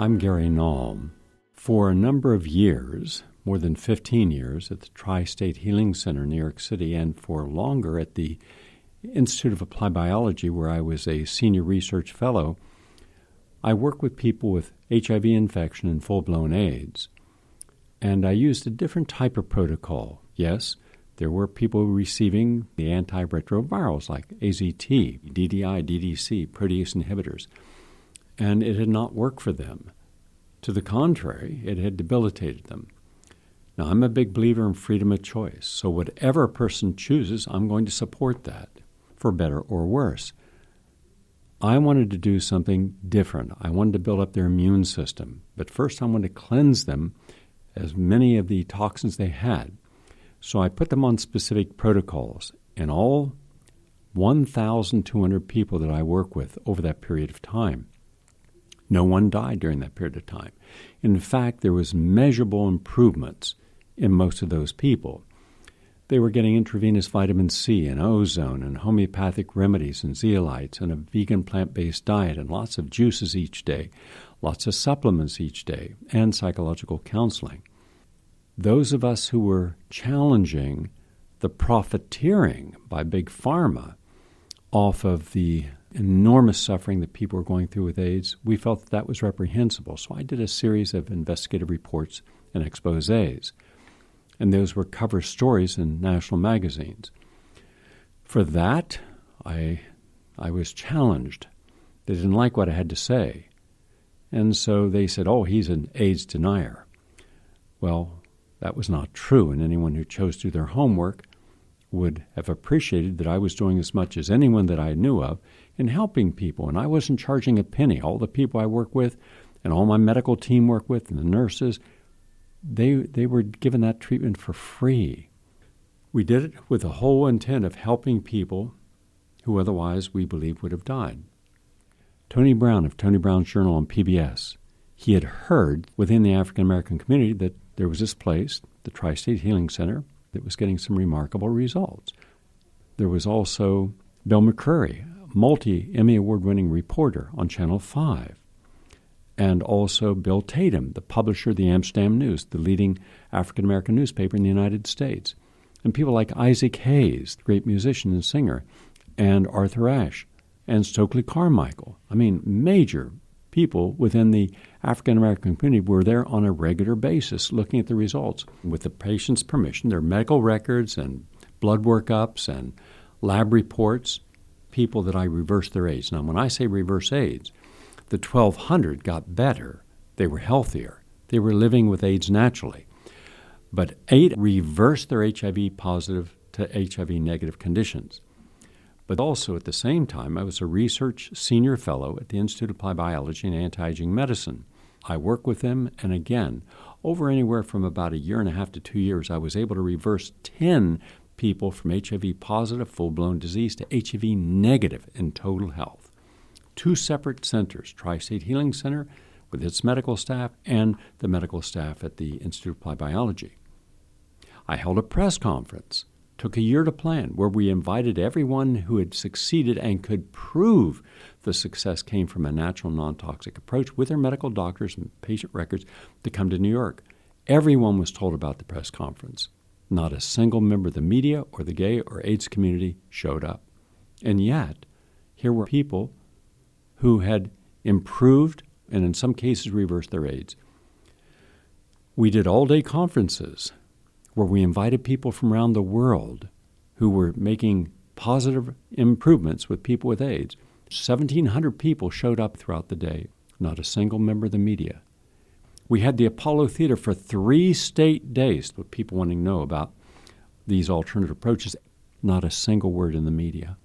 I'm Gary Null. For a number of years, more than 15 years, at the Tri-State Healing Center in New York City, and for longer at the Institute of Applied Biology, where I was a senior research fellow, I work with people with HIV infection and full-blown AIDS. And I used a different type of protocol. Yes, there were people receiving the antiretrovirals like AZT, DDI, DDC, protease inhibitors, and it had not worked for them. To the contrary, it had debilitated them. Now, I'm a big believer in freedom of choice, so whatever a person chooses, I'm going to support that, for better or worse. I wanted to do something different. I wanted to build up their immune system, but first I wanted to cleanse them as many of the toxins they had. So I put them on specific protocols, and all 1,200 people that I work with over that period of time, no one died during that period of time. In fact, there was measurable improvements in most of those people. They were getting intravenous vitamin C and ozone and homeopathic remedies and zeolites and a vegan plant-based diet and lots of juices each day, lots of supplements each day, and psychological counseling. Those of us who were challenging the profiteering by Big Pharma off of the enormous suffering that people were going through with AIDS, we felt that that was reprehensible. So I did a series of investigative reports and exposés, and those were cover stories in national magazines. For that, I was challenged. They didn't like what I had to say. And so they said, oh, he's an AIDS denier. Well, that was not true, and anyone who chose to do their homework would have appreciated that I was doing as much as anyone that I knew of in helping people, and I wasn't charging a penny. All the people I work with and all my medical team work with and the nurses, they were given that treatment for free. We did it with the whole intent of helping people who otherwise we believe would have died. Tony Brown of Tony Brown's Journal on PBS, he had heard within the African American community that there was this place, the Tri-State Healing Center, that was getting some remarkable results. There was also Bill McCreary, multi-Emmy Award-winning reporter on Channel 5, and also Bill Tatum, the publisher of the Amsterdam News, the leading African-American newspaper in the United States, and people like Isaac Hayes, the great musician and singer, and Arthur Ashe, and Stokely Carmichael. I mean, major people within the African-American community were there on a regular basis looking at the results. With the patient's permission, their medical records and blood workups and lab reports, people that I reversed their AIDS. Now, when I say reverse AIDS, the 1,200 got better. They were healthier. They were living with AIDS naturally. But 8 reversed their HIV-positive to HIV-negative conditions. But also at the same time, I was a research senior fellow at the Institute of Applied Biology and Anti-Aging Medicine. I worked with them, and again, over anywhere from about 1.5 years to 2 years, I was able to reverse 10 people from HIV-positive, full-blown disease to HIV-negative in total health. 2 separate centers, Tri-State Healing Center with its medical staff and the medical staff at the Institute of Applied Biology. I held a press conference. Took a year to plan, where we invited everyone who had succeeded and could prove the success came from a natural, non-toxic approach with their medical doctors and patient records to come to New York. Everyone was told about the press conference. Not a single member of the media or the gay or AIDS community showed up. And yet, here were people who had improved and in some cases reversed their AIDS. We did all-day conferences where we invited people from around the world who were making positive improvements with people with AIDS. 1,700 people showed up throughout the day, not a single member of the media. We had the Apollo Theater for 3 state days with people wanting to know about these alternative approaches, not a single word in the media.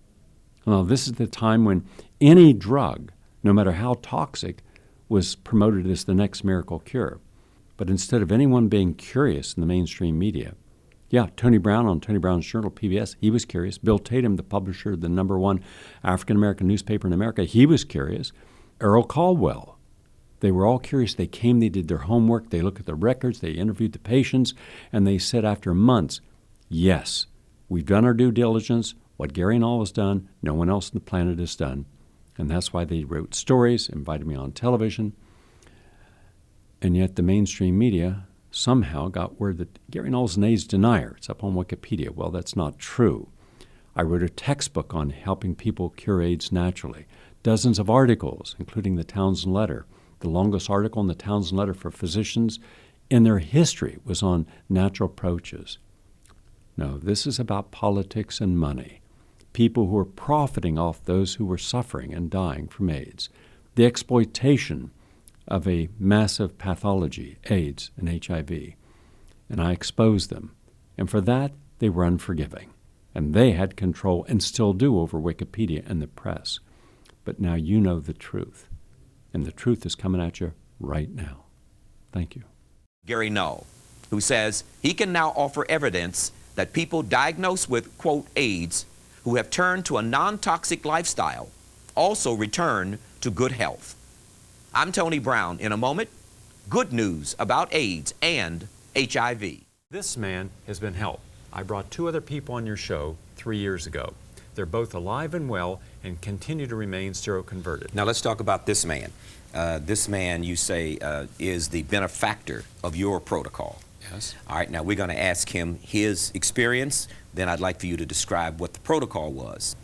Now, this is the time when any drug, no matter how toxic, was promoted as the next miracle cure. But instead of anyone being curious in the mainstream media, Tony Brown on Tony Brown's Journal, PBS, he was curious. Bill Tatum, the publisher of the #1 African-American newspaper in America, he was curious. Earl Caldwell, they were all curious. They came, they did their homework, they looked at the records, they interviewed the patients, and they said after months, yes, we've done our due diligence. What Gary Null has done, no one else on the planet has done. And that's why they wrote stories, invited me on television. And yet the mainstream media somehow got word that Gary Null's an AIDS denier. It's up on Wikipedia. Well, that's not true. I wrote a textbook on helping people cure AIDS naturally. Dozens of articles, including the Townsend Letter. The longest article in the Townsend Letter for physicians in their history was on natural approaches. No, this is about politics and money. People who are profiting off those who were suffering and dying from AIDS. The exploitation of a massive pathology, AIDS and HIV. And I exposed them. And for that, they were unforgiving. And they had control, and still do, over Wikipedia and the press. But now you know the truth. And the truth is coming at you right now. Thank you. Gary Null, who says he can now offer evidence that people diagnosed with, quote, AIDS, who have turned to a non-toxic lifestyle, also return to good health. I'm Tony Brown. In a moment, good news about AIDS and HIV. This man has been helped. I brought 2 other people on your show 3 years ago. They're both alive and well and continue to remain seroconverted. Now let's talk about this man. This man, you say, is the benefactor of your protocol. Yes. All right, now we're going to ask him his experience. Then I'd like for you to describe what the protocol was.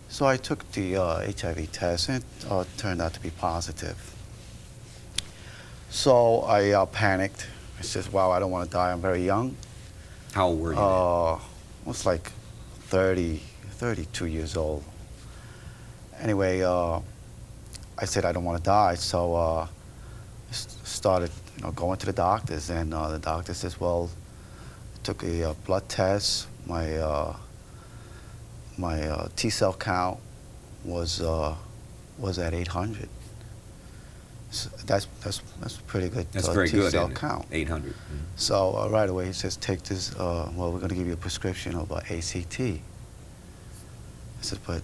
So I took the HIV test, and it turned out to be positive. So I panicked. I said, wow, I don't want to die. I'm very young. How old were you? I was like 32 years old. Anyway, I said I don't want to die, so I started going to the doctors, and the doctor says, well, I took a blood test. My T-cell count was at 800. So that's pretty good. That's very good, T-cell isn't it? count. 800. So right away he says, take this. Well, we're going to give you a prescription of ACT. I said, but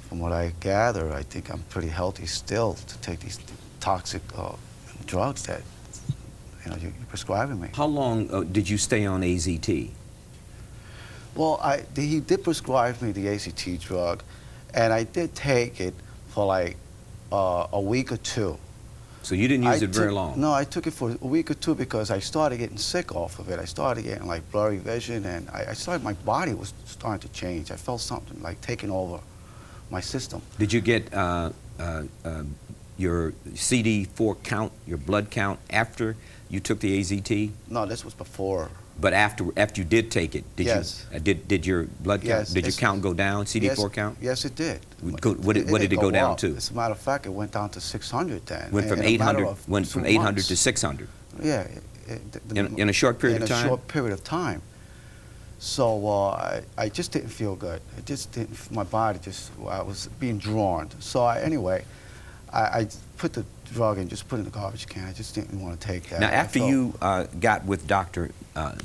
from what I gather, I think I'm pretty healthy still to take these toxic drugs that you're prescribing me. How long did you stay on AZT? Well, he did prescribe me the ACT drug, and I did take it for like a week or 2. So you didn't use it very long? No, I took it for a week or 2 because I started getting sick off of it. I started getting like blurry vision, and my body was starting to change. I felt something like taking over my system. Did you get your CD4 count, your blood count, after you took the AZT? No, this was before. But after you did take it, did yes. Did your blood count, yes, did your count go down, CD4 count? Yes, it did. What did it go down to? As a matter of fact, it went down to 600 then. Went from 800 to 600. Yeah. In a short period of time? In a short period of time. So I just didn't feel good. It just didn't. My body I was being drawn. So anyway, I put the drug and just put it in the garbage can. I just didn't want to take that. Now, after you got with Dr.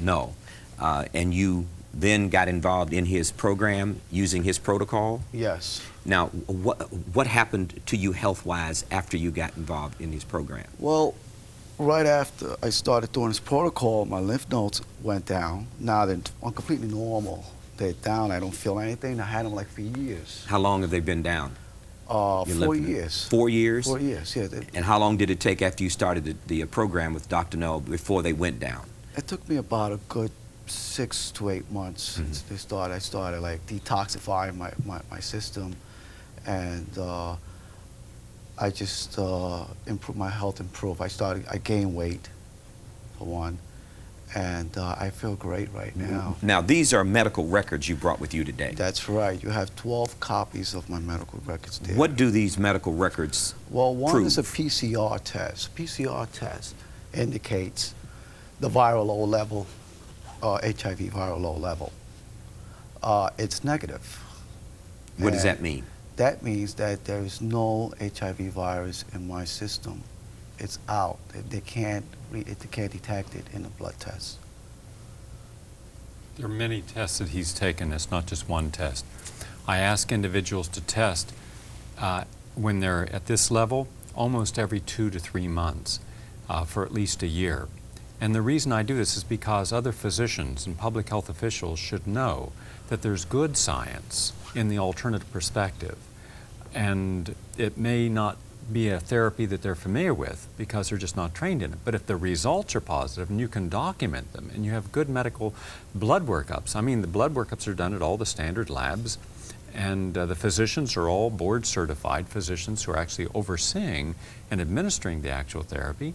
Null, and you then got involved in his program using his protocol? Yes. Now, what happened to you health-wise after you got involved in his program? Well, right after I started doing his protocol, my lymph nodes went down. Now they're completely normal. They're down. I don't feel anything. I had them like for years. How long have they been down? 4 years. 4 years? 4 years, yeah. And how long did it take after you started the program with Dr. Null before they went down? It took me about a good 6 to 8 months. Mm-hmm. I started like detoxifying my system, and I just improved my health. I gained weight, for one, and I feel great right now. Now, these are medical records you brought with you today. That's right. You have 12 copies of my medical records there. What do these medical records Well, one prove? is a PCR test. PCR test indicates the viral low level, HIV viral low level. It's negative. What does that mean? That means that there is no HIV virus in my system. It's out. They can't detect it in a blood test. There are many tests that he's taken. It's not just one test. I ask individuals to test when they're at this level almost every 2 to 3 months for at least a year. And the reason I do this is because other physicians and public health officials should know that there's good science in the alternative perspective. And it may not be a therapy that they're familiar with because they're just not trained in it. But if the results are positive and you can document them and you have good medical blood workups, I mean, the blood workups are done at all the standard labs, and the physicians are all board certified physicians who are actually overseeing and administering the actual therapy,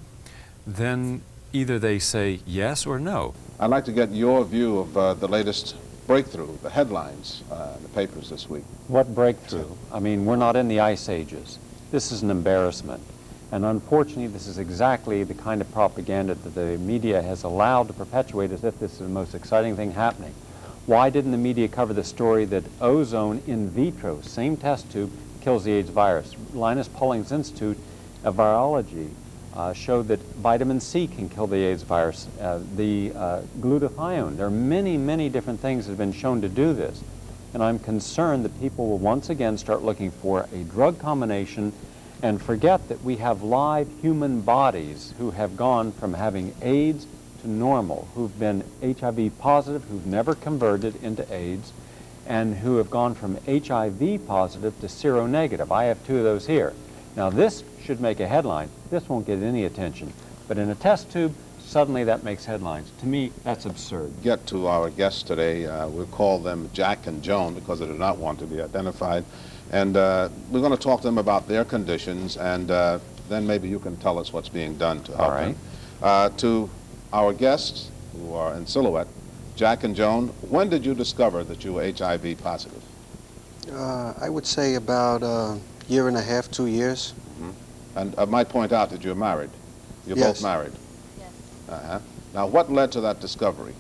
then either they say yes or no. I'd like to get your view of the latest breakthrough, the headlines in the papers this week. What breakthrough? I mean, we're not in the ice ages. This is an embarrassment. And unfortunately, this is exactly the kind of propaganda that the media has allowed to perpetuate as if this is the most exciting thing happening. Why didn't the media cover the story that ozone in vitro, same test tube, kills the AIDS virus? Linus Pauling's Institute of Virology showed that vitamin C can kill the AIDS virus, the glutathione. There are many, many different things that have been shown to do this. And I'm concerned that people will once again start looking for a drug combination and forget that we have live human bodies who have gone from having AIDS to normal, who've been HIV positive, who've never converted into AIDS, and who have gone from HIV positive to seronegative. I have two of those here. Now this should make a headline. This won't get any attention. But in a test tube, suddenly that makes headlines. To me, that's absurd. Get to our guests today. We'll call them Jack and Joan because they do not want to be identified. And we're going to talk to them about their conditions, and then maybe you can tell us what's being done to help them. To our guests, who are in silhouette, Jack and Joan, when did you discover that you were HIV positive? I would say about a year and a half, 2 years. Mm-hmm. And I might point out that you're married. You're Yes. both married. Yes. Uh-huh. Now, what led to that discovery?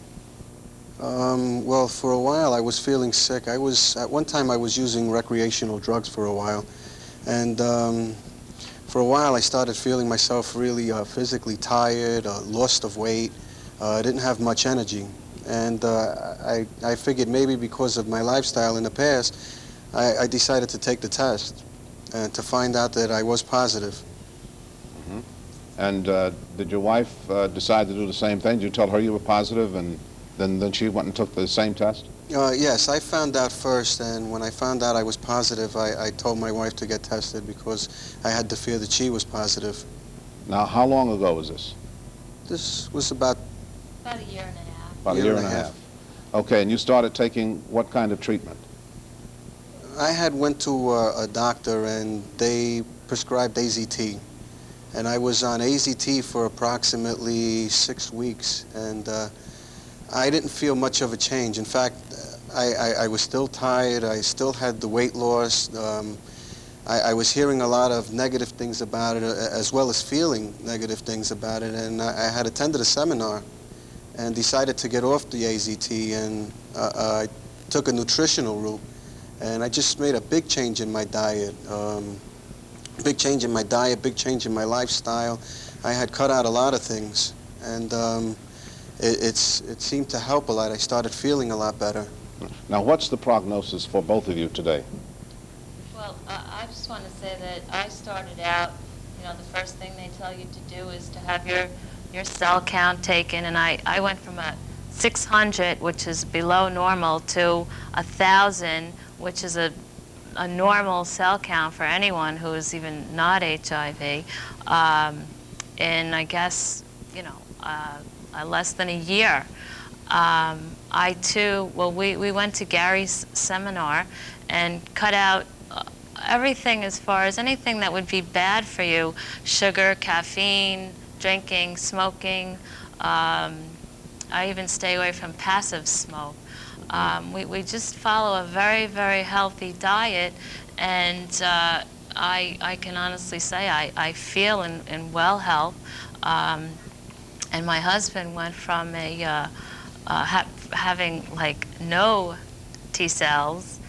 Well, for a while I was feeling sick. At one time I was using recreational drugs for a while. And for a while I started feeling myself really physically tired, lost of weight. I didn't have much energy. And I figured maybe because of my lifestyle in the past, I decided to take the test and to find out that I was positive. Mm-hmm. And did your wife decide to do the same thing? Did you tell her you were positive, and then she went and took the same test? Yes, I found out first, and when I found out I was positive, I told my wife to get tested because I had the fear that she was positive. Now, how long ago was this? This was about About a year and a half. About a year and a half. Okay, and you started taking what kind of treatment? I had went to a doctor and they prescribed AZT. And I was on AZT for approximately 6 weeks, and I didn't feel much of a change. In fact, I was still tired. I still had the weight loss. I was hearing a lot of negative things about it, as well as feeling negative things about it. And I had attended a seminar and decided to get off the AZT, and I took a nutritional route. And I just made a big change in my diet. Big change in my diet, big change in my lifestyle. I had cut out a lot of things, and it seemed to help a lot. I started feeling a lot better. Now, what's the prognosis for both of you today? Well, I just want to say that I started out, the first thing they tell you to do is to have your cell count taken, and I went from a 600, which is below normal, to 1,000, which is a normal cell count for anyone who is even not HIV. And I guess, less than a year. I too, we went to Gary's seminar and cut out everything as far as anything that would be bad for you: sugar, caffeine, drinking, smoking. I even stay away from passive smoke. We just follow a very, very healthy diet, and I can honestly say I feel in well health. And my husband went from having like no T cells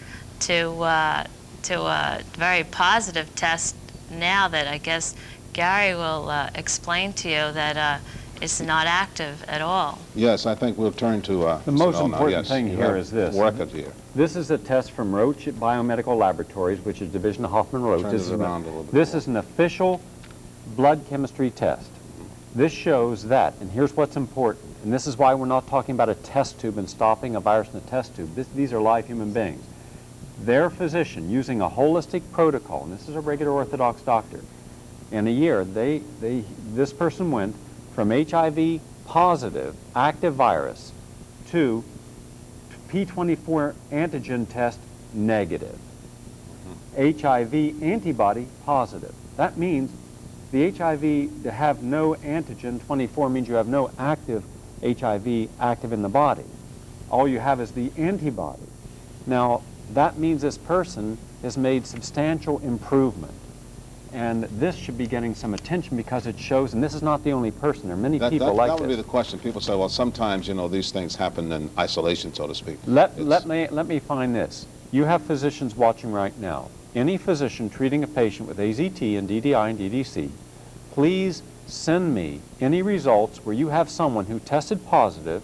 to a very positive test now that I guess Gary will explain to you that it's not active at all. Yes, I think we'll turn to The most Sonal now. important Yes, thing you here have is this. Record here. This is a test from Roche Biomedical Laboratories, which is division of Hoffman Roche. Turn this around a little bit This more. is an official blood chemistry test. This shows that, and here's what's important, and this is why we're not talking about a test tube and stopping a virus in a test tube. These are live human beings. Their physician, using a holistic protocol, and this is a regular Orthodox doctor, In a year, this person went from HIV positive active virus to P24 antigen test negative, HIV antibody positive. That means the HIV to have no antigen 24 means you have no active HIV active in the body. All you have is the antibody. Now, that means this person has made substantial improvement. And this should be getting some attention because it shows, and this is not the only person, there are many people like this. That would be the question. People say, well, sometimes, you know, these things happen in isolation, so to speak. Let me find this. You have physicians watching right now. Any physician treating a patient with AZT and DDI and DDC, please send me any results where you have someone who tested positive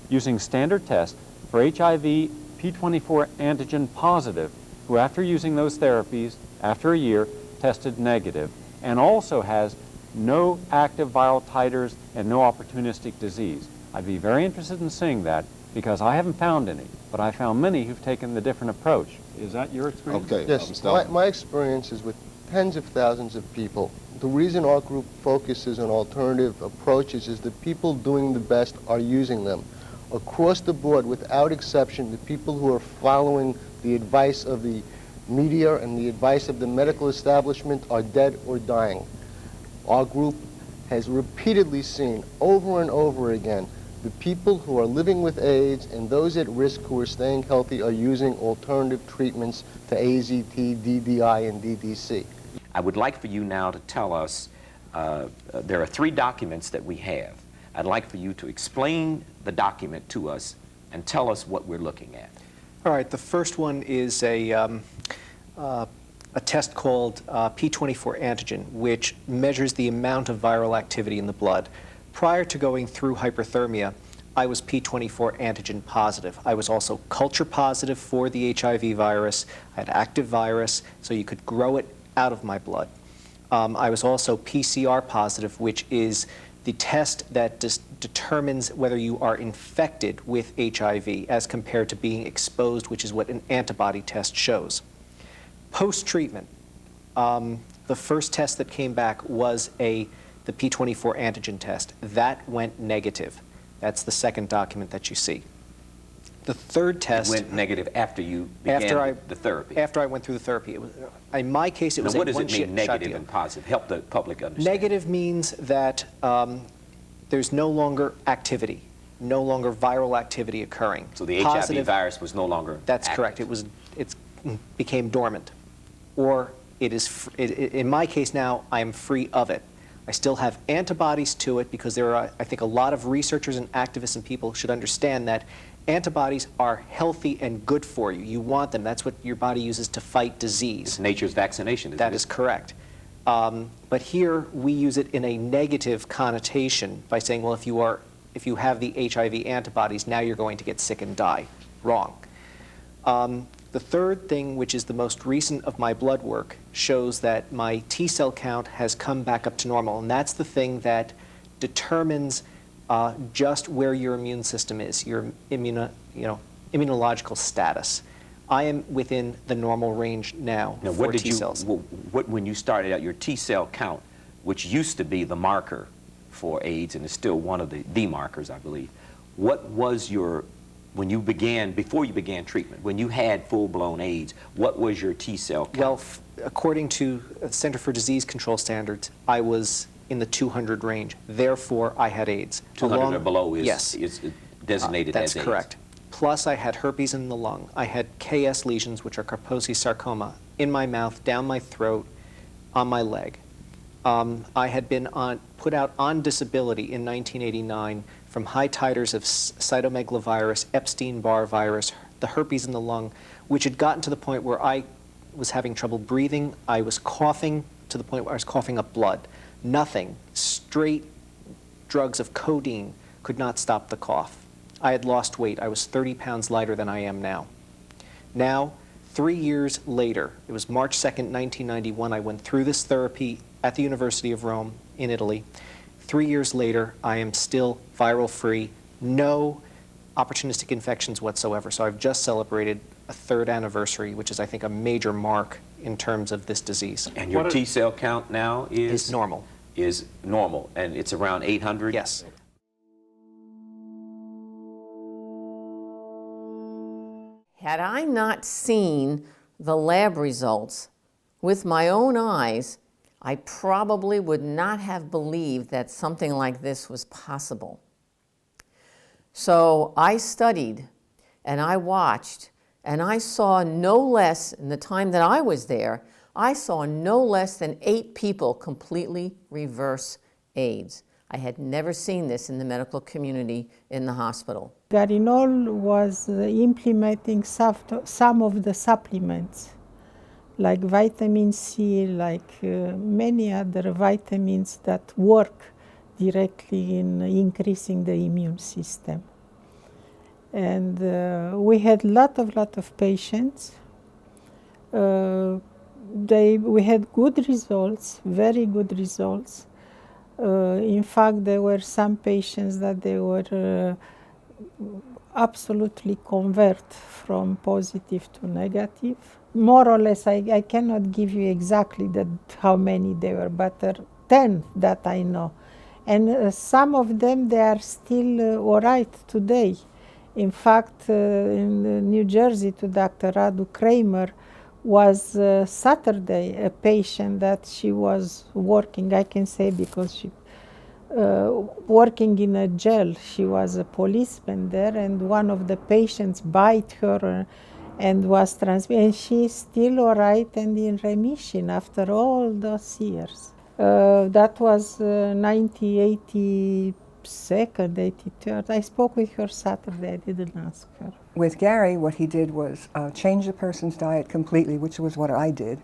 using standard test for HIV P24 antigen positive, who after using those therapies, after a year, tested negative, and also has no active viral titers and no opportunistic disease. I'd be very interested in seeing that because I haven't found any, but I found many who've taken the different approach. Is that your experience? Okay. Yes, my experience is with tens of thousands of people. The reason our group focuses on alternative approaches is the people doing the best are using them. Across the board, without exception, the people who are following the advice of the media and the advice of the medical establishment are dead or dying. Our group has repeatedly seen over and over again the people who are living with AIDS and those at risk who are staying healthy are using alternative treatments to AZT, DDI, and DDC. I would like for you now to tell us, there are 3 documents that we have. I'd like for you to explain the document to us and tell us what we're looking at. All right, the first one is a test called P24 antigen, which measures the amount of viral activity in the blood. Prior to going through hyperthermia, I was P24 antigen positive. I was also culture positive for the HIV virus. I had active virus, so you could grow it out of my blood. I was also PCR positive, which is the test that determines whether you are infected with HIV as compared to being exposed, which is what an antibody test shows. Post-treatment, the first test that came back was the P24 antigen test. That went negative. That's the second document that you see. The third test... It went negative after you began the therapy. After I went through the therapy. It was, in my case, it was now, what a does it mean, negative deal. and positive? Help the public understand. Negative means that there's no longer activity, no longer viral activity occurring. So the Positive, HIV virus was no longer That's active. correct. It became dormant. Or it is, in my case now, I am free of it. I still have antibodies to it because there are, I think, a lot of researchers and activists and people should understand that antibodies are healthy and good for you. You want them. That's what your body uses to fight disease. It's nature's vaccination, isn't That it? is correct. But here we use it in a negative connotation by saying, well, if you have the HIV antibodies, now you're going to get sick and die. Wrong. The third thing, which is the most recent of my blood work, shows that my T cell count has come back up to normal, and that's the thing that determines just where your immune system is, your immunological status. I am within the normal range now for T cells. When you started out, your T cell count, which used to be the marker for AIDS and is still one of the markers, I believe, what was your, before you began treatment, when you had full-blown AIDS, what was your T cell count? Well, according to Center for Disease Control Standards, I was in the 200 range. Therefore, I had AIDS. 200 or below is, yes. is designated as AIDS. That's correct. Plus, I had herpes in the lung. I had KS lesions, which are Kaposi sarcoma, in my mouth, down my throat, on my leg. I had been put out on disability in 1989 from high titers of cytomegalovirus, Epstein-Barr virus, the herpes in the lung, which had gotten to the point where I was having trouble breathing. I was coughing to the point where I was coughing up blood. Nothing, straight drugs of codeine could not stop the cough. I had lost weight. I was 30 pounds lighter than I am now. Now, 3 years later, it was March 2nd, 1991, I went through this therapy at the University of Rome in Italy. 3 years later, I am still viral-free, no opportunistic infections whatsoever. So I've just celebrated a third anniversary, which is, I think, a major mark in terms of this disease. And your T cell count now Is normal. Is normal, and it's around 800? Yes. Had I not seen the lab results with my own eyes, I probably would not have believed that something like this was possible. So I studied and I watched, and I saw no less, in the time that I was there, I saw no less than 8 people completely reverse AIDS. I had never seen this in the medical community in the hospital. Gary Null was implementing some of the supplements, like vitamin C, like many other vitamins that work directly in increasing the immune system. And we had lot of patients. We had good results, very good results. In fact, there were some patients that they were absolutely convert from positive to negative. More or less, I cannot give you exactly how many they were, but 10 that I know. And some of them, they are still all right today. In fact, in New Jersey, to Dr. Radu Kramer, was Saturday a patient that she was working, I can say, because she working in a jail. She was a policeman there, and one of the patients bite her and was transmitted, and she's still all right and in remission after all those years. That was 1982, 83rd. I spoke with her Saturday, I didn't ask her. With Gary, what he did was change the person's diet completely, which was what I did.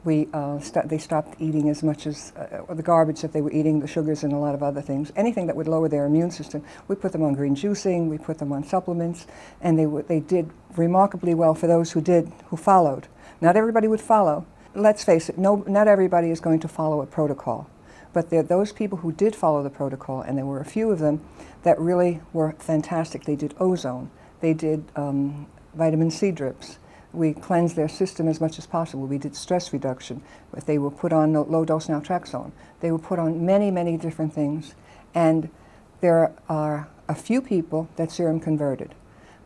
They stopped eating as much as the garbage that they were eating, the sugars and a lot of other things. Anything that would lower their immune system. We put them on green juicing, we put them on supplements, and they did remarkably well for those who followed. Not everybody would follow. Let's face it, not everybody is going to follow a protocol. But there are those people who did follow the protocol, and there were a few of them that really were fantastic. They did ozone, they did vitamin C drips. We cleansed their system as much as possible. We did stress reduction. But they were put on low-dose naltrexone. They were put on many, many different things. And there are a few people that serum converted.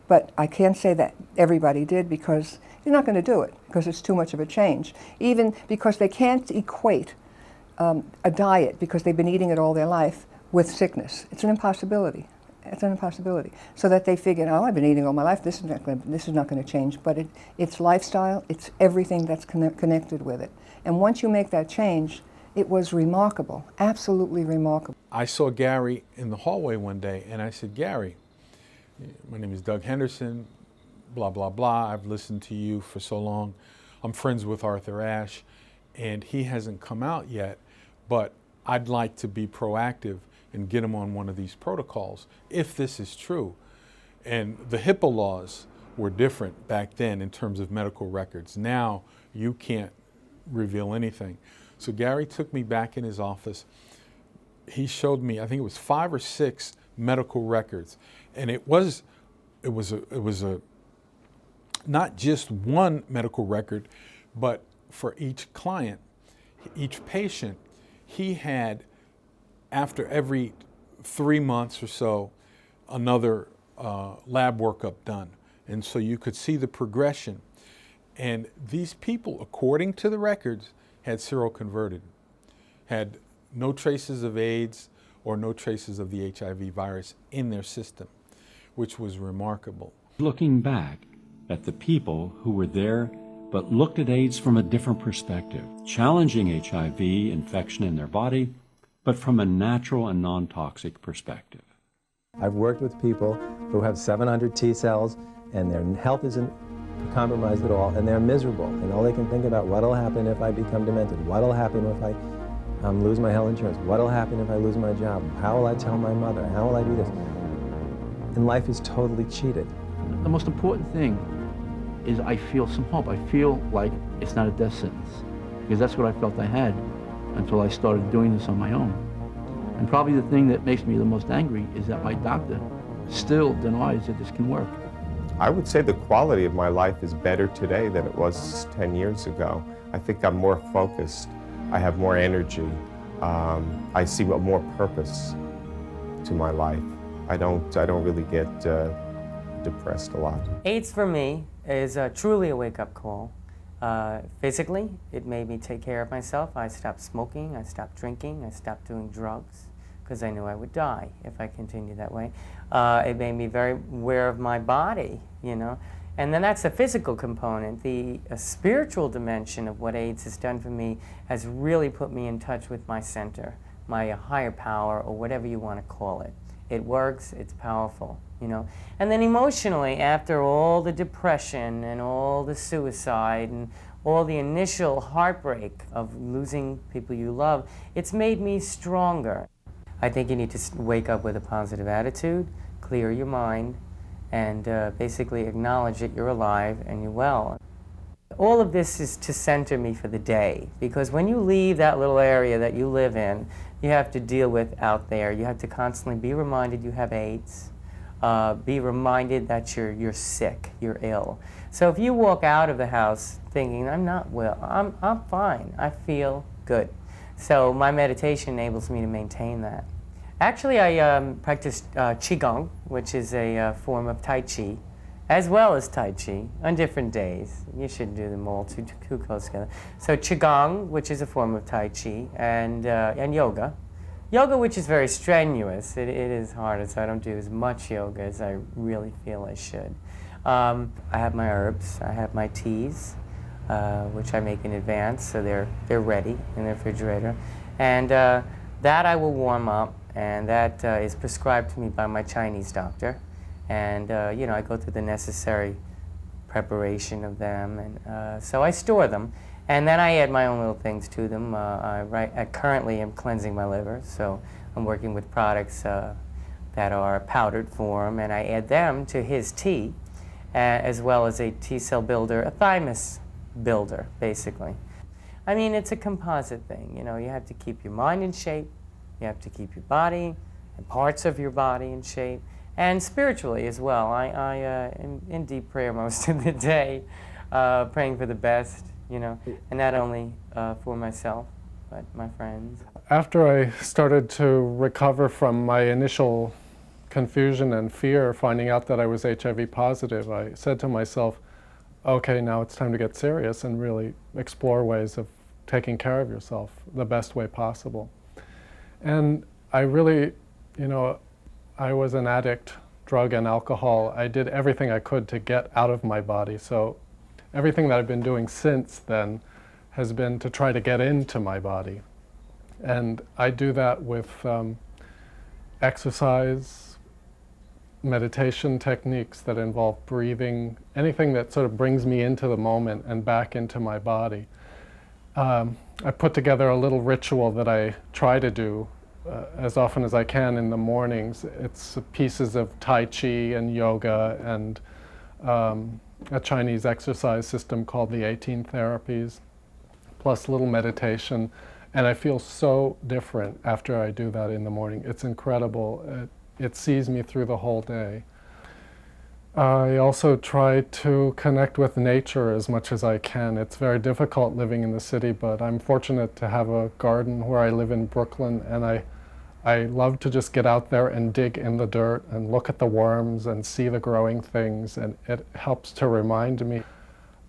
But I can't say that everybody did, because you're not going to do it, because it's too much of a change. Even because they can't equate a diet, because they've been eating it all their life, with sickness. It's an impossibility. It's an impossibility. So that they figured, oh, I've been eating all my life, this is not going to change. But it's lifestyle, it's everything that's connected with it. And once you make that change, it was remarkable, absolutely remarkable. I saw Gary in the hallway one day, and I said, Gary, my name is Doug Henderson, blah, blah, blah. I've listened to you for so long. I'm friends with Arthur Ashe, and he hasn't come out yet, but I'd like to be proactive and get him on one of these protocols, if this is true. And the HIPAA laws were different back then in terms of medical records. Now, you can't reveal anything. So Gary took me back in his office. He showed me, I think it was 5 or 6 medical records. And it was not just one medical record, but for each client, each patient, he had, after every 3 months or so, another lab workup done. And so you could see the progression. And these people, according to the records, had seroconverted, had no traces of AIDS or no traces of the HIV virus in their system, which was remarkable. Looking back at the people who were there but looked at AIDS from a different perspective, challenging HIV infection in their body, but from a natural and non-toxic perspective. I've worked with people who have 700 T cells and their health isn't compromised at all, and they're miserable, and all they can think about, what'll happen if I become demented? What'll happen if I lose my health insurance? What'll happen if I lose my job? How will I tell my mother? How will I do this? And life is totally cheated. The most important thing is I feel some hope. I feel like it's not a death sentence, because that's what I felt I had until I started doing this on my own. And probably the thing that makes me the most angry is that my doctor still denies that this can work. I would say the quality of my life is better today than it was 10 years ago. I think I'm more focused. I have more energy. I see more purpose to my life. I don't really get depressed a lot. AIDS for me is truly a wake-up call. Physically, it made me take care of myself. I stopped smoking, I stopped drinking, I stopped doing drugs, because I knew I would die if I continued that way. It made me very aware of my body, you know. And then that's the physical component. The spiritual dimension of what AIDS has done for me has really put me in touch with my center, my higher power, or whatever you want to call it. It works, it's powerful, you know. And then emotionally, after all the depression and all the suicide and all the initial heartbreak of losing people you love, it's made me stronger. I think you need to wake up with a positive attitude, clear your mind, and basically acknowledge that you're alive and you're well. All of this is to center me for the day, because when you leave that little area that you live in, you have to deal with out there. You have to constantly be reminded you have AIDS, be reminded that you're sick, you're ill. So if you walk out of the house thinking, I'm not well, I'm fine, I feel good. So my meditation enables me to maintain that. Actually, I practice Qigong, which is a form of Tai Chi, as well as Tai Chi, on different days. You shouldn't do them all too close together. So Qigong, which is a form of Tai Chi, and yoga. Yoga, which is very strenuous. It is hard, so I don't do as much yoga as I really feel I should. I have my herbs, I have my teas, which I make in advance, so they're ready in the refrigerator. And that I will warm up, and that is prescribed to me by my Chinese doctor. And you know, I go through the necessary preparation of them, and so I store them. And then I add my own little things to them. I currently am cleansing my liver, so I'm working with products that are powdered form, and I add them to his tea, as well as a T-cell builder, a thymus builder, basically. I mean, it's a composite thing. You know, you have to keep your mind in shape, you have to keep your body and parts of your body in shape, and spiritually as well. I am in deep prayer most of the day, praying for the best, you know, and not only for myself, but my friends. After I started to recover from my initial confusion and fear, finding out that I was HIV positive, I said to myself, okay, now it's time to get serious and really explore ways of taking care of yourself the best way possible. And I really, you know, I was an addict, drug and alcohol. I did everything I could to get out of my body. So everything that I've been doing since then has been to try to get into my body. And I do that with exercise, meditation techniques that involve breathing, anything that sort of brings me into the moment and back into my body. I put together a little ritual that I try to do as often as I can in the mornings. It's pieces of Tai Chi and yoga and a Chinese exercise system called the 18 therapies, plus a little meditation. And I feel so different after I do that in the morning. It's incredible. It sees me through the whole day. I also try to connect with nature as much as I can. It's very difficult living in the city, but I'm fortunate to have a garden where I live in Brooklyn, and I love to just get out there and dig in the dirt and look at the worms and see the growing things, and it helps to remind me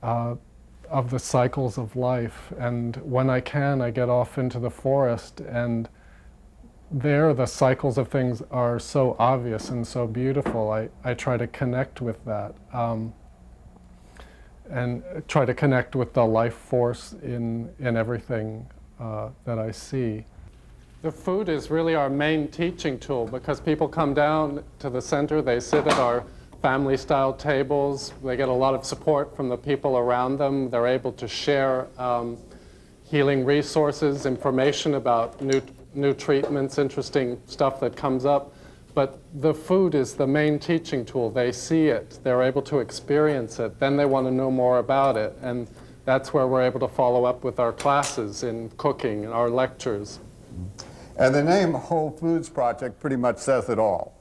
of the cycles of life. And when I can, I get off into the forest, and there the cycles of things are so obvious and so beautiful. I try to connect with that and try to connect with the life force in everything that I see. The food is really our main teaching tool, because people come down to the center, they sit at our family-style tables, they get a lot of support from the people around them, they're able to share healing resources, information about new treatments, interesting stuff that comes up. But the food is the main teaching tool. They see it, they're able to experience it, then they want to know more about it. And that's where we're able to follow up with our classes in cooking and our lectures. And the name Whole Foods Project pretty much says it all.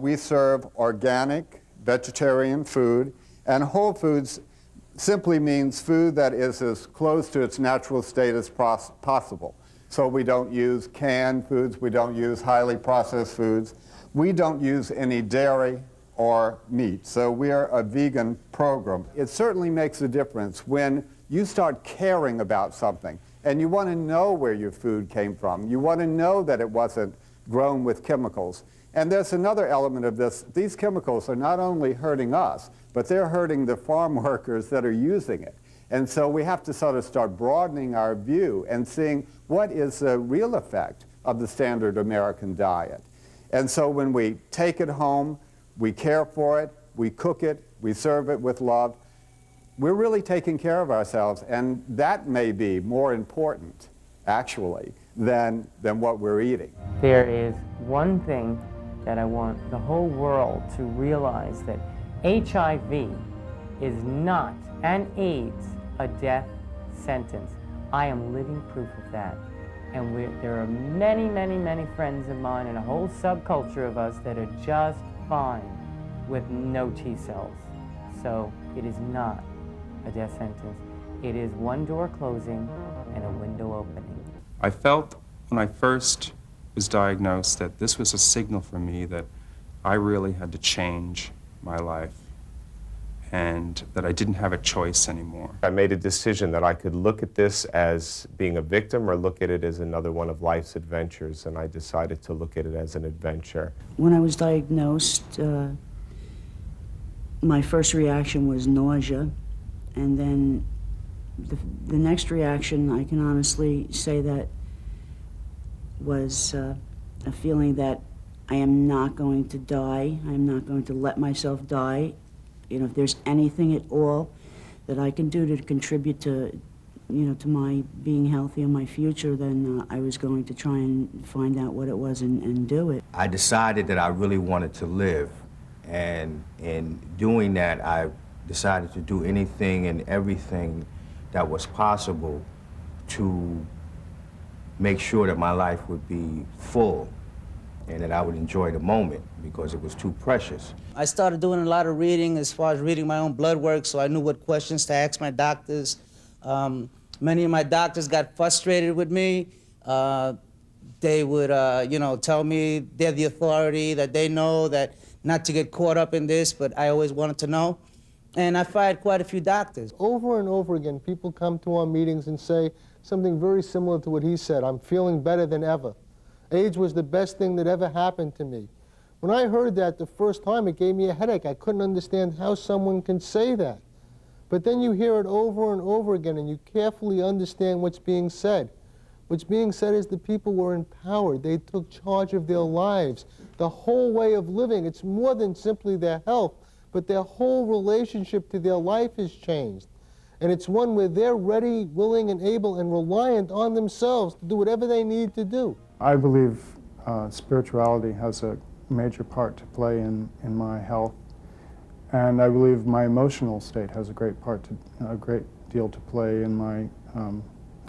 We serve organic, vegetarian food, and whole foods simply means food that is as close to its natural state as possible. So we don't use canned foods, we don't use highly processed foods, we don't use any dairy or meat. So we are a vegan program. It certainly makes a difference when you start caring about something and you want to know where your food came from. You want to know that it wasn't grown with chemicals. And there's another element of this. These chemicals are not only hurting us, but they're hurting the farm workers that are using it. And so we have to sort of start broadening our view and seeing what is the real effect of the standard American diet. And so when we take it home, we care for it, we cook it, we serve it with love, we're really taking care of ourselves, and that may be more important, actually, than what we're eating. There is one thing that I want the whole world to realize, that HIV is not, and AIDS, a death sentence. I am living proof of that. And there are many, many, many friends of mine and a whole subculture of us that are just fine with no T cells. So it is not a death sentence. It is one door closing and a window opening. I felt when I first was diagnosed that this was a signal for me that I really had to change my life and that I didn't have a choice anymore. I made a decision that I could look at this as being a victim or look at it as another one of life's adventures, and I decided to look at it as an adventure. When I was diagnosed, my first reaction was nausea, and then the next reaction, I can honestly say that, was a feeling that I am not going to die. I'm not going to let myself die. You know, if there's anything at all that I can do to contribute to, to my being healthy and my future, then I was going to try and find out what it was and do it. I decided that I really wanted to live, and in doing that, I decided to do anything and everything that was possible to make sure that my life would be full and that I would enjoy the moment, because it was too precious. I started doing a lot of reading, as far as reading my own blood work, so I knew what questions to ask my doctors. Many of my doctors got frustrated with me. They would, tell me they're the authority, that they know that not to get caught up in this, but I always wanted to know. And I fired quite a few doctors. Over and over again, people come to our meetings and say something very similar to what he said. I'm feeling better than ever. AIDS was the best thing that ever happened to me. When I heard that the first time, it gave me a headache. I couldn't understand how someone can say that. But then you hear it over and over again, and you carefully understand what's being said. What's being said is the people were empowered. They took charge of their lives. The whole way of living, it's more than simply their health, but their whole relationship to their life has changed. And it's one where they're ready, willing, and able, and reliant on themselves to do whatever they need to do. I believe spirituality has a major part to play in my health, and I believe my emotional state has a great deal to play in my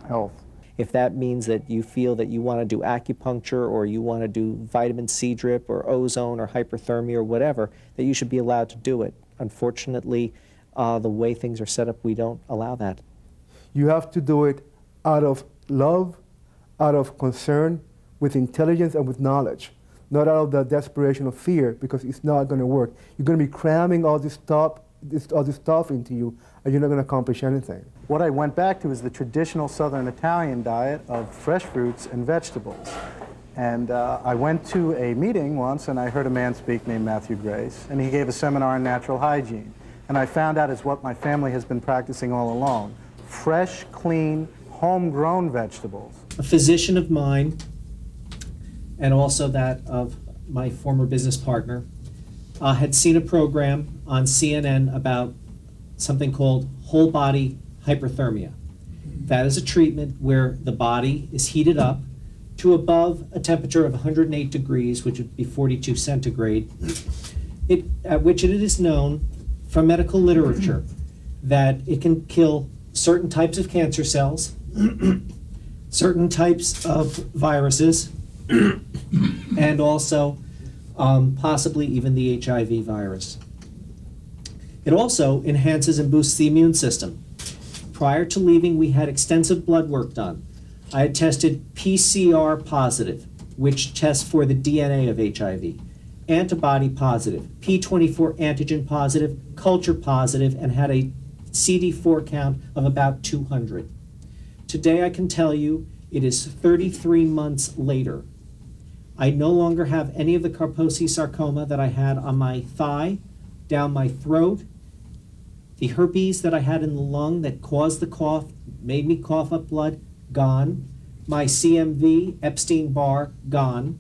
health. If that means that you feel that you want to do acupuncture, or you want to do vitamin C drip or ozone or hyperthermia or whatever, that you should be allowed to do it. Unfortunately, the way things are set up, we don't allow that. You have to do it out of love, out of concern, with intelligence and with knowledge, not out of the desperation of fear, because it's not going to work. You're going to be cramming all this stuff into you, and you're not going to accomplish anything. What I went back to is the traditional Southern Italian diet of fresh fruits and vegetables. And I went to a meeting once, and I heard a man speak named Matthew Grace, and he gave a seminar on natural hygiene. And I found out it's what my family has been practicing all along: fresh, clean, homegrown vegetables. A physician of mine, and also that of my former business partner, had seen a program on CNN about something called whole body hyperthermia. That is a treatment where the body is heated up to above a temperature of 108 degrees, which would be 42 centigrade, at which it is known from medical literature that it can kill certain types of cancer cells, certain types of viruses, and also possibly even the HIV virus. It also enhances and boosts the immune system. Prior to leaving, we had extensive blood work done. I had tested PCR positive, which tests for the DNA of HIV, antibody positive, P24 antigen positive, culture positive, and had a CD4 count of about 200. Today I can tell you it is 33 months later. I no longer have any of the Kaposi sarcoma that I had on my thigh, down my throat, the herpes that I had in the lung that caused the cough, made me cough up blood, gone. My CMV, Epstein-Barr, gone.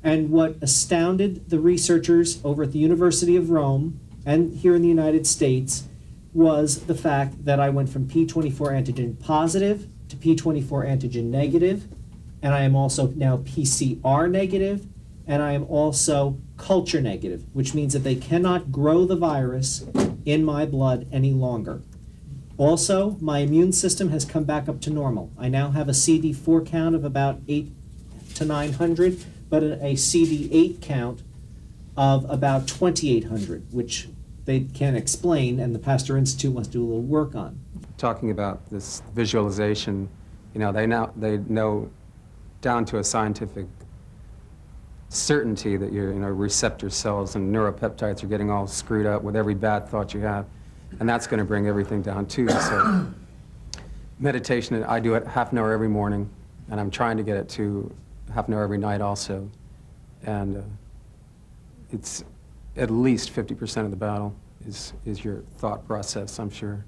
And what astounded the researchers over at the University of Rome and here in the United States was the fact that I went from P24 antigen positive to P24 antigen negative, and I am also now PCR negative, and I am also culture negative, which means that they cannot grow the virus in my blood any longer. Also, my immune system has come back up to normal. I now have a CD4 count of about 800 to 900, but a CD8 count of about 2,800, which they can't explain, and the Pasteur Institute must do a little work on. Talking about this visualization, you know, they know down to a scientific certainty that your receptor cells and neuropeptides are getting all screwed up with every bad thought you have, and that's going to bring everything down too. So meditation, I do it half an hour every morning, and I'm trying to get it to half an hour every night also, and it's at least 50% of the battle is your thought process, I'm sure.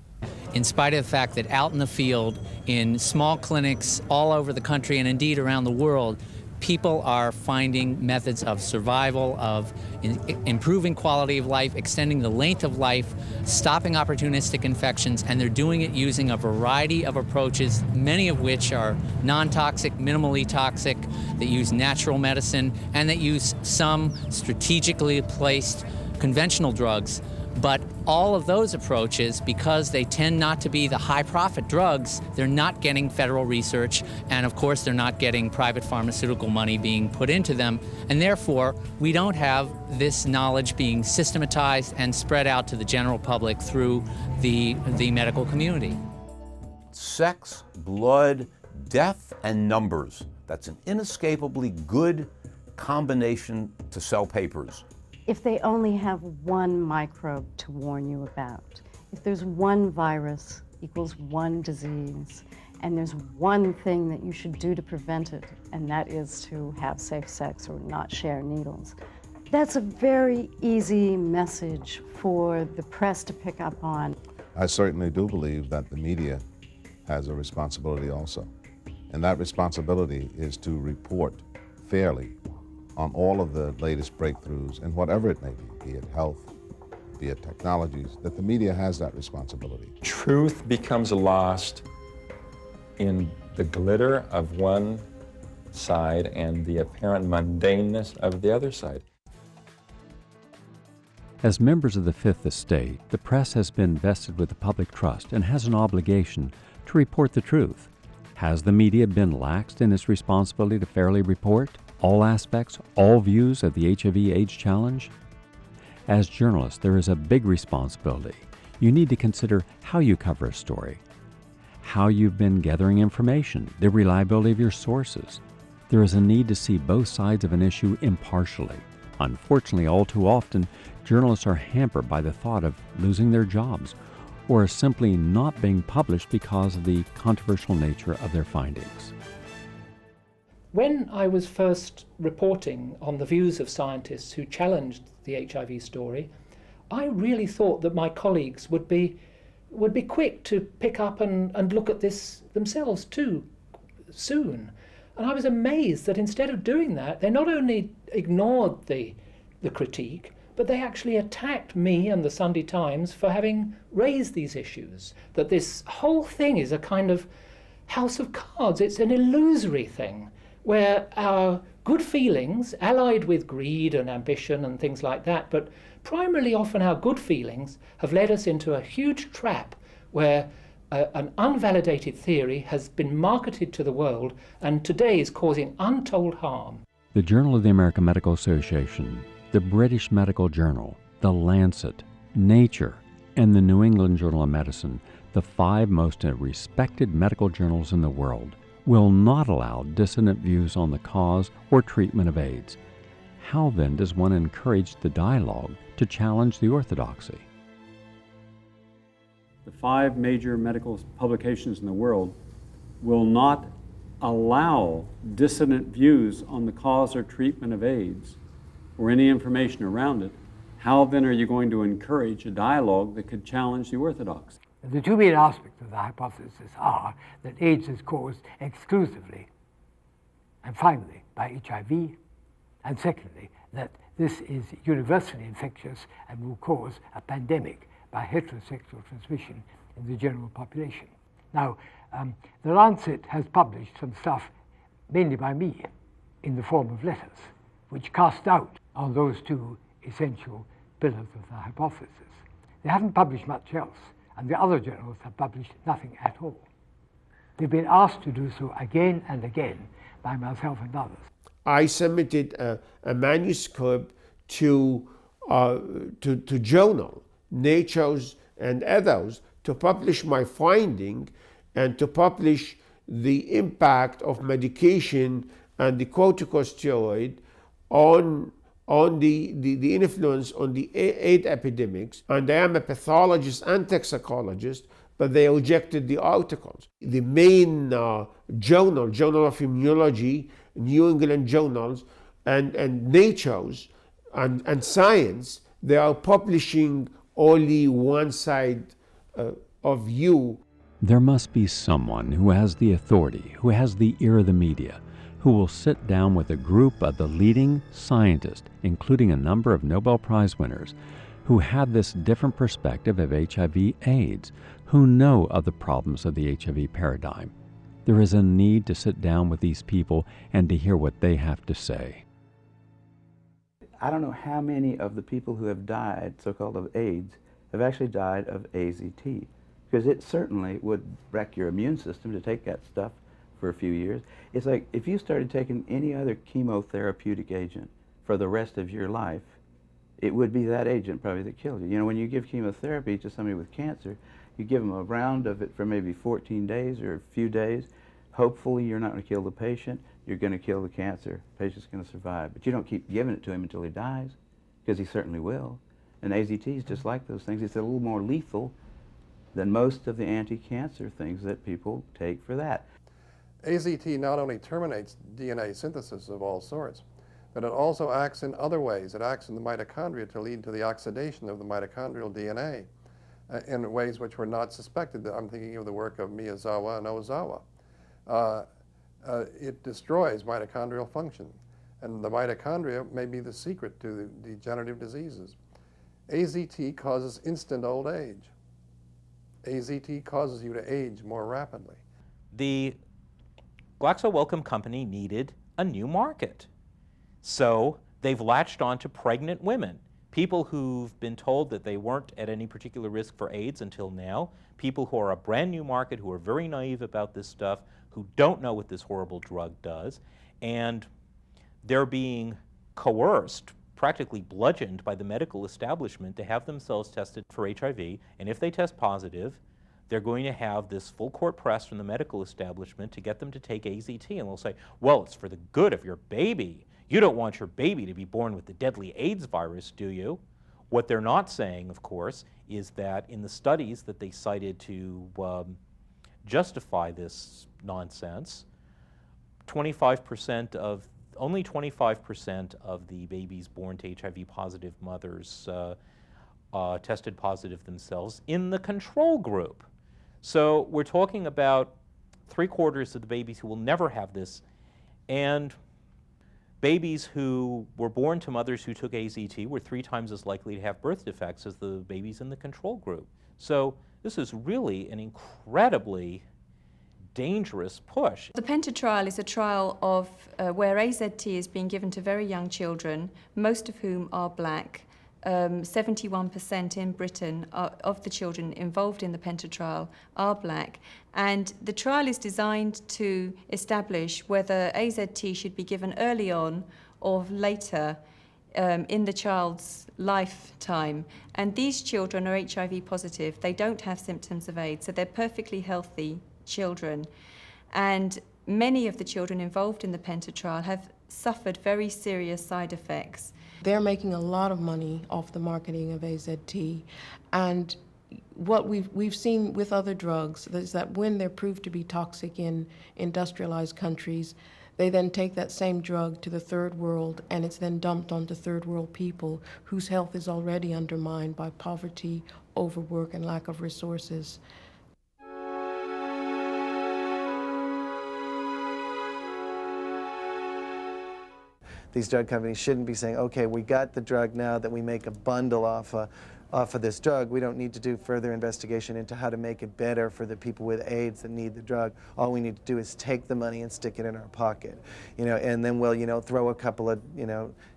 In spite of the fact that out in the field, in small clinics all over the country and indeed around the world, people are finding methods of survival, of improving quality of life, extending the length of life, stopping opportunistic infections, and they're doing it using a variety of approaches, many of which are non-toxic, minimally toxic, that use natural medicine, and that use some strategically placed conventional drugs. But all of those approaches, because they tend not to be the high-profit drugs, they're not getting federal research, and of course they're not getting private pharmaceutical money being put into them, and therefore we don't have this knowledge being systematized and spread out to the general public through the medical community. Sex, blood, death, and numbers. That's an inescapably good combination to sell papers. If they only have one microbe to warn you about, if there's one virus equals one disease, and there's one thing that you should do to prevent it, and that is to have safe sex or not share needles, that's a very easy message for the press to pick up on. I certainly do believe that the media has a responsibility also. And that responsibility is to report fairly on all of the latest breakthroughs and whatever it may be it health, be it technologies, that the media has that responsibility. Truth becomes lost in the glitter of one side and the apparent mundaneness of the other side. As members of the Fifth Estate, the press has been vested with the public trust and has an obligation to report the truth. Has the media been laxed in its responsibility to fairly report all aspects, all views of the HIV/AIDS challenge? As journalists, there is a big responsibility. You need to consider how you cover a story, how you've been gathering information, the reliability of your sources. There is a need to see both sides of an issue impartially. Unfortunately, all too often, journalists are hampered by the thought of losing their jobs or simply not being published because of the controversial nature of their findings. When I was first reporting on the views of scientists who challenged the HIV story, I really thought that my colleagues would be quick to pick up and look at this themselves too soon. And I was amazed that instead of doing that, they not only ignored the critique, but they actually attacked me and the Sunday Times for having raised these issues, that this whole thing is a kind of house of cards. It's an illusory thing, where our good feelings, allied with greed and ambition and things like that, but primarily often our good feelings have led us into a huge trap where an unvalidated theory has been marketed to the world and today is causing untold harm. The Journal of the American Medical Association, the British Medical Journal, The Lancet, Nature, and the New England Journal of Medicine, the 5 most respected medical journals in the world, will not allow dissonant views on the cause or treatment of AIDS. How then does one encourage the dialogue to challenge the orthodoxy? The 5 major medical publications in the world will not allow dissonant views on the cause or treatment of AIDS or any information around it. How then are you going to encourage a dialogue that could challenge the orthodoxy? The 2 main aspects of the hypothesis are that AIDS is caused exclusively and finally by HIV, and secondly, that this is universally infectious and will cause a pandemic by heterosexual transmission in the general population. Now, the Lancet has published some stuff, mainly by me, in the form of letters, which cast doubt on those 2 essential pillars of the hypothesis. They haven't published much else, and the other journals have published nothing at all. They've been asked to do so again and again by myself and others. I submitted a manuscript to journal, Nature's and others, to publish my finding and to publish the impact of medication and the corticosteroid on the influence on the AIDS epidemics. And I am a pathologist and toxicologist, but they rejected the articles. The main Journal of Immunology, New England journals, and Nature's and Science, they are publishing only one side of view. There must be someone who has the authority, who has the ear of the media, who will sit down with a group of the leading scientists, including a number of Nobel Prize winners, who have this different perspective of HIV/AIDS, who know of the problems of the HIV paradigm. There is a need to sit down with these people and to hear what they have to say. I don't know how many of the people who have died, so-called of AIDS, have actually died of AZT, because it certainly would wreck your immune system to take that stuff for a few years. It's like if you started taking any other chemotherapeutic agent for the rest of your life, it would be that agent probably that killed you. You know, when you give chemotherapy to somebody with cancer, you give them a round of it for maybe 14 days or a few days. Hopefully you're not going to kill the patient, you're going to kill the cancer. The patient's going to survive. But you don't keep giving it to him until he dies, because he certainly will. And AZT is just like those things. It's a little more lethal than most of the anti-cancer things that people take for that. AZT not only terminates DNA synthesis of all sorts, but it also acts in other ways. It acts in the mitochondria to lead to the oxidation of the mitochondrial DNA in ways which were not suspected. I'm thinking of the work of Miyazawa and Ozawa. It destroys mitochondrial function, and the mitochondria may be the secret to the degenerative diseases. AZT causes instant old age. AZT causes you to age more rapidly. The Glaxo Wellcome Company needed a new market. So they've latched on to pregnant women, people who've been told that they weren't at any particular risk for AIDS until now, people who are a brand new market, who are very naive about this stuff, who don't know what this horrible drug does, and they're being coerced, practically bludgeoned by the medical establishment to have themselves tested for HIV, and if they test positive, they're going to have this full court press from the medical establishment to get them to take AZT, and they'll say, well, it's for the good of your baby. You don't want your baby to be born with the deadly AIDS virus, do you? What they're not saying, of course, is that in the studies that they cited to justify this nonsense, only 25% of the babies born to HIV-positive mothers tested positive themselves in the control group. So we're talking about 3/4 of the babies who will never have this, and babies who were born to mothers who took AZT were 3 times as likely to have birth defects as the babies in the control group. So this is really an incredibly dangerous push. The PENTA trial is a trial of where AZT is being given to very young children, most of whom are black. 71% in Britain of the children involved in the PENTA trial are black, and the trial is designed to establish whether AZT should be given early on or later in the child's lifetime. And these children are HIV positive. They don't have symptoms of AIDS, so they're perfectly healthy children. And many of the children involved in the Penta trial have suffered very serious side effects. They're making a lot of money off the marketing of AZT, and what we've seen with other drugs is that when they're proved to be toxic in industrialized countries, they then take that same drug to the third world, and it's then dumped onto third world people whose health is already undermined by poverty, overwork, and lack of resources. These drug companies shouldn't be saying, okay, we got the drug now that we make a bundle off of this drug. We don't need to do further investigation into how to make it better for the people with AIDS that need the drug. All we need to do is take the money and stick it in our pocket, and then we'll, throw a couple of,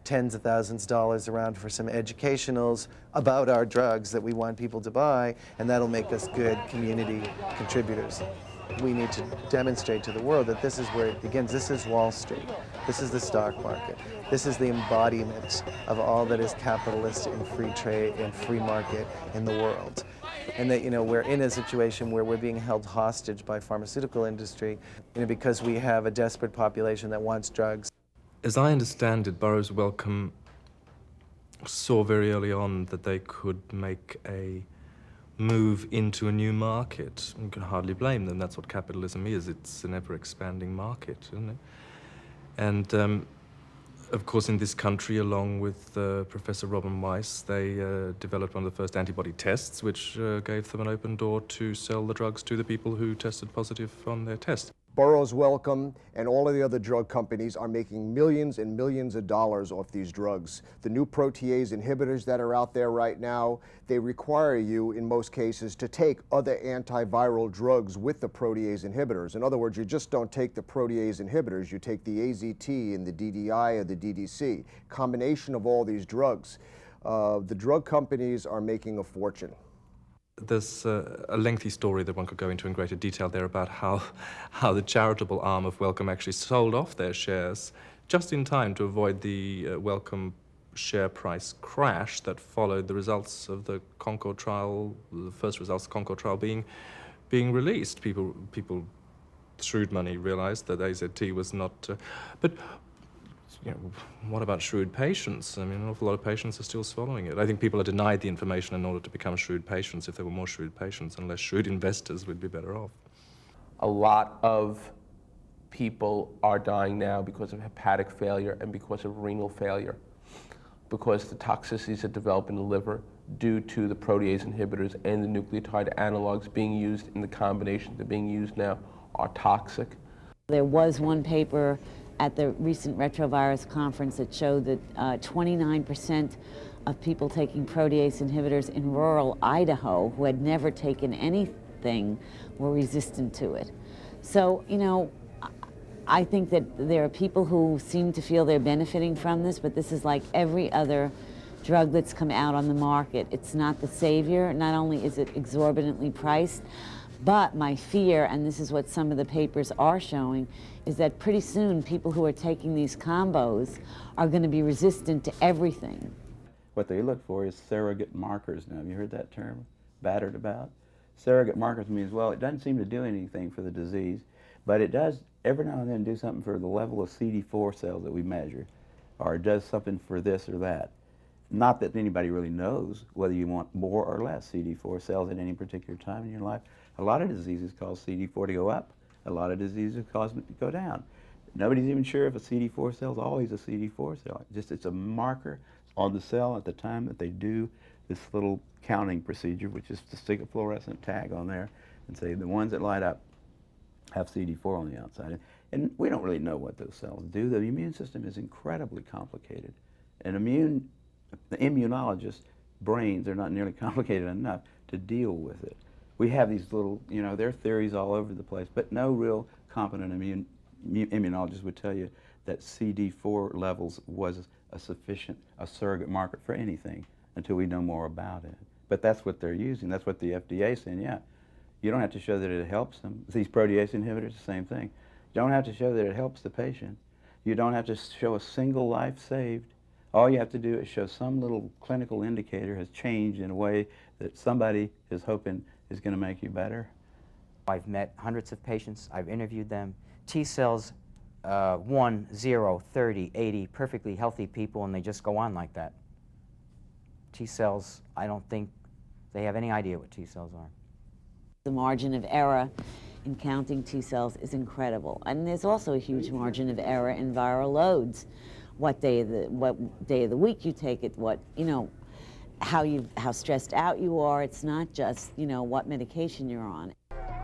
tens of thousands of dollars around for some educationals about our drugs that we want people to buy, and that'll make us good community contributors. We need to demonstrate to the world that this is where it begins. This is Wall Street. This is the stock market. This is the embodiment of all that is capitalist and free trade and free market in the world. And that, we're in a situation where we're being held hostage by pharmaceutical industry, because we have a desperate population that wants drugs. As I understand it, Burroughs Wellcome saw very early on that they could make a move into a new market. You can hardly blame them. That's what capitalism is. It's an ever-expanding market, isn't it? And of course, in this country, along with Professor Robin Weiss, they developed one of the first antibody tests, which gave them an open door to sell the drugs to the people who tested positive on their test. Burroughs Wellcome and all of the other drug companies are making millions and millions of dollars off these drugs. The new protease inhibitors that are out there right now, they require you, in most cases, to take other antiviral drugs with the protease inhibitors. In other words, you just don't take the protease inhibitors, you take the AZT and the DDI or the DDC. Combination of all these drugs. The drug companies are making a fortune. There's a lengthy story that one could go into in greater detail there about how the charitable arm of Wellcome actually sold off their shares just in time to avoid the Wellcome share price crash that followed the results of the Concord trial, the first results of the Concord trial being released. People, shrewd money realized that AZT was not, but what about shrewd patients? I mean, an awful lot of patients are still swallowing it. I think people are denied the information in order to become shrewd patients. If there were more shrewd patients and less shrewd investors, we'd be better off. A lot of people are dying now because of hepatic failure and because of renal failure, because the toxicities that develop in the liver due to the protease inhibitors and the nucleotide analogs being used in the combinations that are being used now are toxic. There was one paper at the recent retrovirus conference that showed that 29% of people taking protease inhibitors in rural Idaho who had never taken anything were resistant to it. So, I think that there are people who seem to feel they're benefiting from this, but this is like every other drug that's come out on the market. It's not the savior. Not only is it exorbitantly priced, but my fear, and this is what some of the papers are showing, is that pretty soon people who are taking these combos are going to be resistant to everything. What they look for is surrogate markers. Now, have you heard that term battered about? Surrogate markers means, well, it doesn't seem to do anything for the disease, but it does every now and then do something for the level of CD4 cells that we measure, or it does something for this or that. Not that anybody really knows whether you want more or less CD4 cells at any particular time in your life. A lot of diseases cause CD4 to go up. A lot of diseases cause it to go down. Nobody's even sure if a CD4 cell is always a CD4 cell. It's a marker on the cell at the time that they do this little counting procedure, which is to stick a fluorescent tag on there and say the ones that light up have CD4 on the outside. And we don't really know what those cells do. The immune system is incredibly complicated. And the immunologists' brains are not nearly complicated enough to deal with it. We have these little, there are theories all over the place, but no real competent immunologist would tell you that CD4 levels was a surrogate marker for anything until we know more about it. But that's what they're using. That's what the FDA is saying, yeah. You don't have to show that it helps them. These protease inhibitors, the same thing. You don't have to show that it helps the patient. You don't have to show a single life saved All you have to do is show some little clinical indicator has changed in a way that somebody is hoping is going to make you better. I've met hundreds of patients, I've interviewed them. T cells, 1, 0, 30, 80, perfectly healthy people, and they just go on like that. T cells, I don't think they have any idea what T cells are. The margin of error in counting T cells is incredible. And there's also a huge margin of error in viral loads. What day of the week you take it, what, you know, how stressed out you are. It's not just, you know, what medication you're on.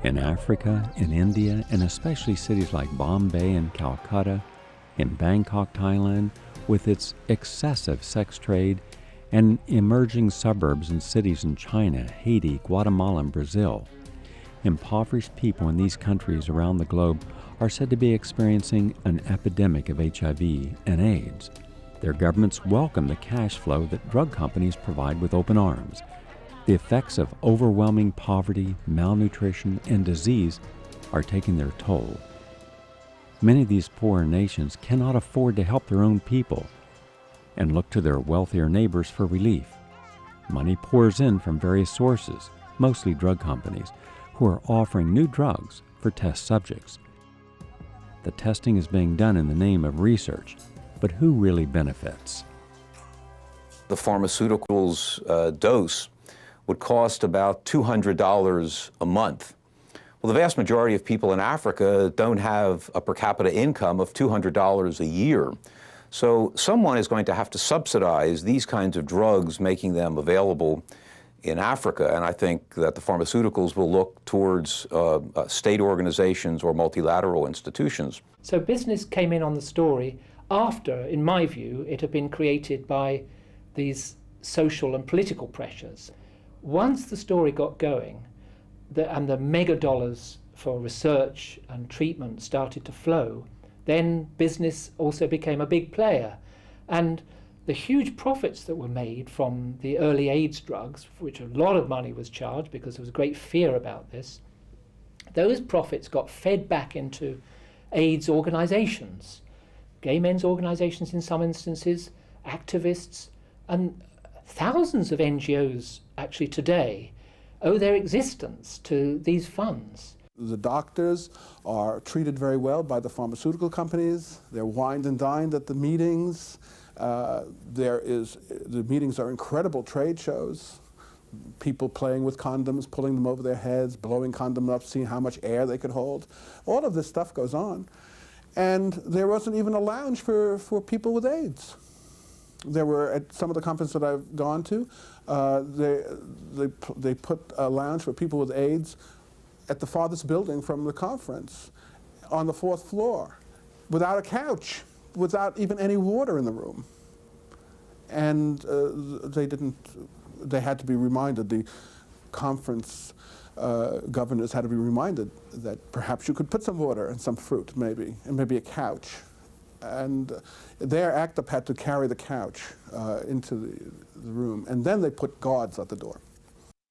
In Africa, in India, and especially cities like Bombay and Calcutta, in Bangkok, Thailand, with its excessive sex trade, and emerging suburbs and cities in China, Haiti, Guatemala, and Brazil. Impoverished people in these countries around the globe are said to be experiencing an epidemic of HIV and AIDS. Their governments welcome the cash flow that drug companies provide with open arms. The effects of overwhelming poverty, malnutrition, and disease are taking their toll. Many of these poorer nations cannot afford to help their own people and look to their wealthier neighbors for relief. Money pours in from various sources, mostly drug companies, who are offering new drugs for test subjects. The testing is being done in the name of research, but who really benefits? The pharmaceuticals dose would cost about $200 a month. Well, the vast majority of people in Africa don't have a per capita income of $200 a year. So someone is going to have to subsidize these kinds of drugs, making them available in Africa. And I think that the pharmaceuticals will look towards state organizations or multilateral institutions. So business came in on the story after, in my view, it had been created by these social and political pressures. Once the story got going, and the mega dollars for research and treatment started to flow, then business also became a big player. And the huge profits that were made from the early AIDS drugs, for which a lot of money was charged because there was great fear about this, those profits got fed back into AIDS organizations, gay men's organizations in some instances, activists, and thousands of NGOs actually today owe their existence to these funds. The doctors are treated very well by the pharmaceutical companies. They're wined and dined at the meetings. The meetings are incredible trade shows. People playing with condoms, pulling them over their heads, blowing condoms up, seeing how much air they could hold. All of this stuff goes on. And there wasn't even a lounge for people with AIDS. There were, at some of the conferences that I've gone to, they put a lounge for people with AIDS at the farthest building from the conference, on the 4th floor, without a couch, without even any water in the room. And they had to be reminded, the conference governors had to be reminded that perhaps you could put some water and some fruit, maybe, and maybe a couch. And their ACTUP had to carry the couch into the room, and then they put guards at the door.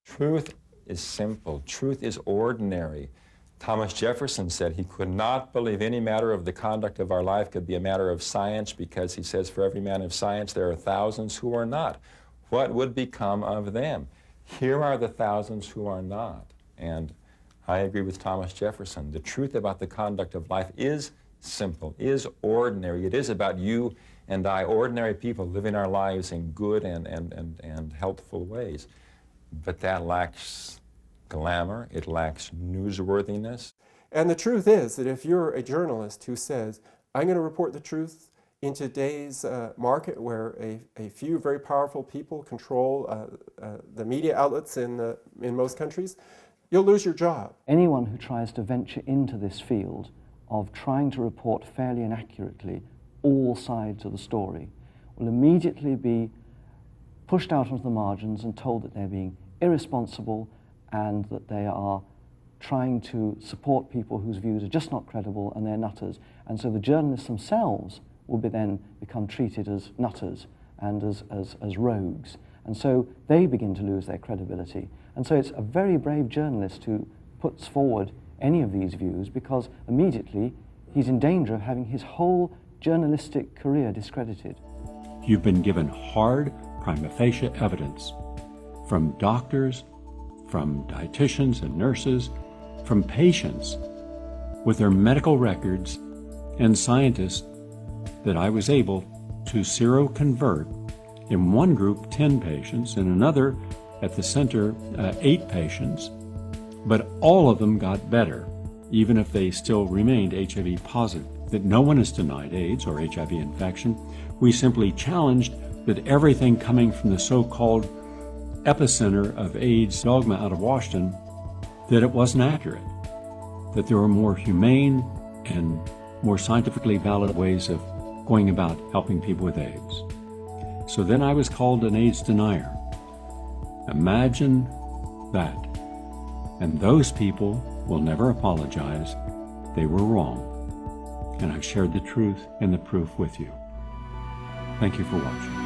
Truth is simple. Truth is ordinary. Thomas Jefferson said he could not believe any matter of the conduct of our life could be a matter of science, because he says for every man of science there are thousands who are not. What would become of them? Here are the thousands who are not. And I agree with Thomas Jefferson. The truth about the conduct of life is simple, is ordinary. It is about you and I, ordinary people living our lives in good and helpful ways. But that lacks glamour, it lacks newsworthiness. And the truth is that if you're a journalist who says, I'm going to report the truth in today's market where a few very powerful people control the media outlets in most countries, you'll lose your job. Anyone who tries to venture into this field of trying to report fairly and accurately all sides of the story will immediately be pushed out onto the margins and told that they're being irresponsible and that they are trying to support people whose views are just not credible and they're nutters. And so the journalists themselves will then become treated as nutters and as rogues. And so they begin to lose their credibility. And so it's a very brave journalist who puts forward any of these views, because immediately he's in danger of having his whole journalistic career discredited. You've been given hard prima facie evidence from doctors, from dietitians and nurses, from patients with their medical records, and scientists that I was able to seroconvert in one group 10 patients, in another at the center 8 patients, but all of them got better, even if they still remained HIV positive. That no one is denied AIDS or HIV infection. We simply challenged that everything coming from the so-called epicenter of AIDS dogma out of Washington, that it wasn't accurate, that there were more humane and more scientifically valid ways of going about helping people with AIDS. So then I was called an AIDS denier. Imagine that. And those people will never apologize. They were wrong. And I've shared the truth and the proof with you. Thank you for watching.